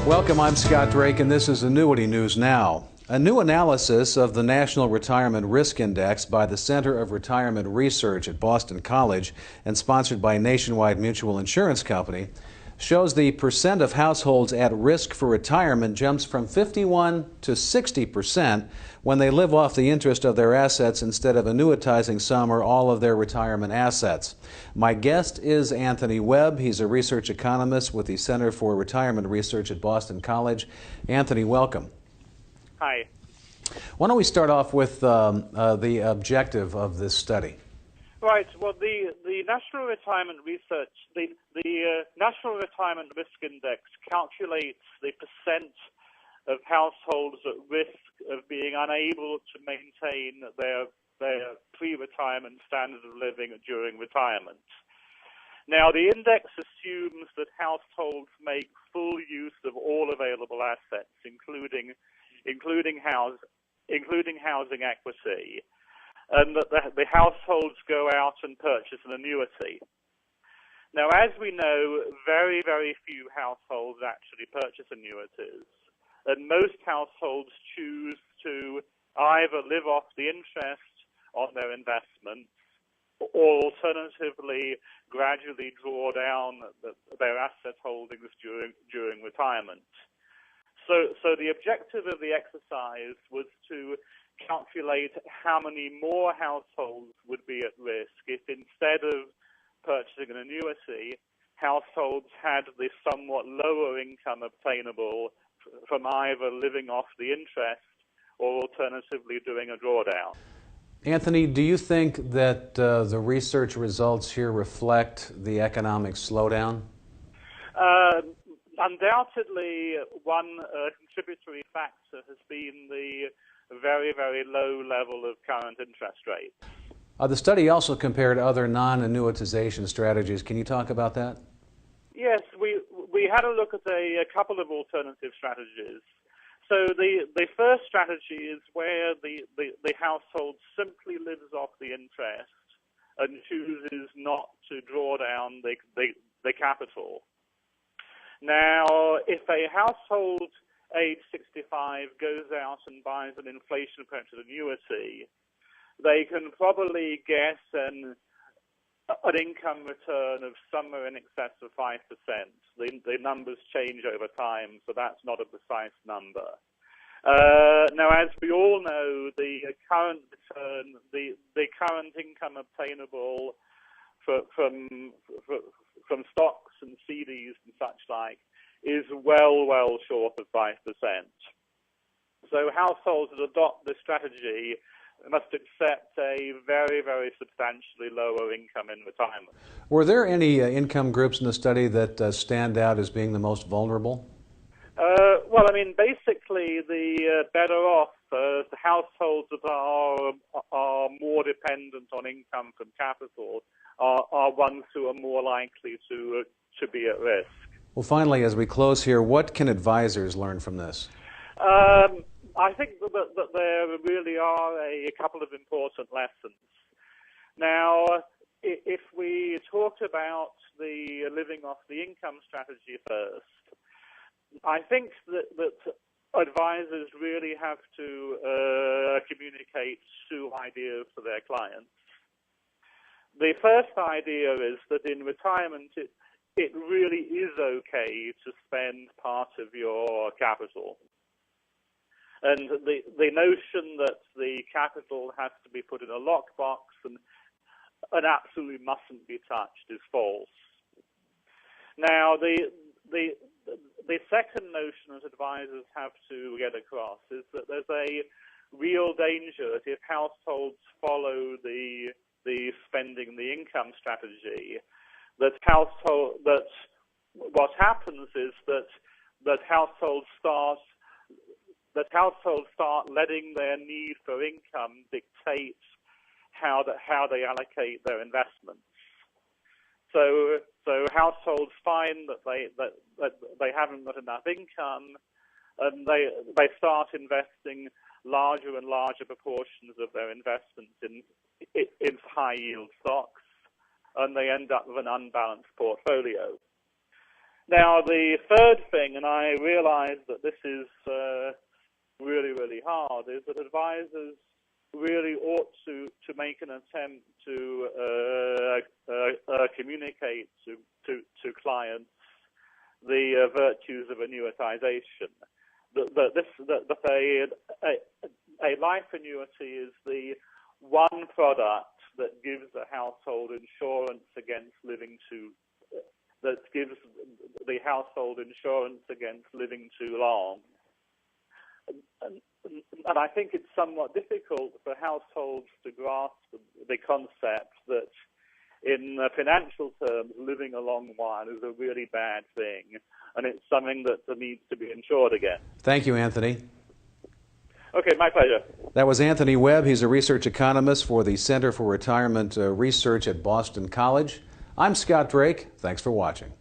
Welcome, I'm Scott Drake, and this is Annuity News Now. A new analysis of the National Retirement Risk Index by the Center of Retirement Research at Boston College and sponsored by Nationwide Mutual Insurance Company shows the percent of households at risk for retirement jumps from 51 to 60% when they live off the interest of their assets instead of annuitizing some or all of their retirement assets. My guest is Anthony Webb. He's a research economist with the Center for Retirement Research at Boston College. Anthony, welcome. Hi. Why don't we start off with the objective of this study? Right. Well, the National Retirement Research, the National Retirement Risk Index calculates the percent of households at risk of being unable to maintain their pre-retirement standard of living during retirement. Now, the index assumes that households make full use of all available assets, including housing equity, and that the households go out and purchase an annuity. Now, as we know, very, very few households actually purchase annuities, and most households choose to either live off the interest on their investments or alternatively gradually draw down their asset holdings during retirement. So the objective of the exercise was to calculate how many more households would be at risk if instead of purchasing an annuity, households had the somewhat lower income obtainable from either living off the interest or alternatively doing a drawdown. Anthony, do you think that the research results here reflect the economic slowdown? Undoubtedly, one contributory factor has been the very, very low level of current interest rates. The study also compared other non-annuitization strategies. Can you talk about that? Yes, we had a look at a couple of alternative strategies. So the first strategy is where the household simply lives off the interest and chooses not to draw down the capital. Now, if a household age 65 goes out and buys an inflation-protected annuity, they can probably guess an income return of somewhere in excess of 5%. The numbers change over time, so that's not a precise number. Now, as we all know, the current return, the current income obtainable from stocks and CDs and such like is well short of 5%. So households that adopt this strategy must accept a very, very substantially lower income in retirement. Were there any income groups in the study that stand out as being the most vulnerable? Well, I mean, basically, the better off the households that are more dependent on income from capital are ones who are more likely to be at risk. Well, finally, as we close here, what can advisors learn from this? I think that there really are a couple of important lessons. Now, if we talk about the living off the income strategy first, I think that advisors really have to communicate two ideas to their clients. The first idea is that in retirement, it really is okay to spend part of your capital. And the notion that the capital has to be put in a lockbox and absolutely mustn't be touched is false. Now, the second notion that advisors have to get across is that there's a real danger that if households follow the spending the income strategy, that what happens is that households start letting their need for income dictate how they allocate their investments. So households find that they haven't got enough income, and they start investing larger and larger proportions of their investments in high yield stocks, and they end up with an unbalanced portfolio. Now, the third thing, and I realize that this is really, really hard, is that advisors really ought to make an attempt to communicate to clients the virtues of annuitization. A life annuity is the one product that gives a household insurance against living too long. And I think it's somewhat difficult for households to grasp the concept that in financial terms, living a long while is a really bad thing, and it's something that needs to be insured against. Thank you, Anthony. Okay, my pleasure. That was Anthony Webb. He's a research economist for the Center for Retirement Research at Boston College. I'm Scott Drake. Thanks for watching.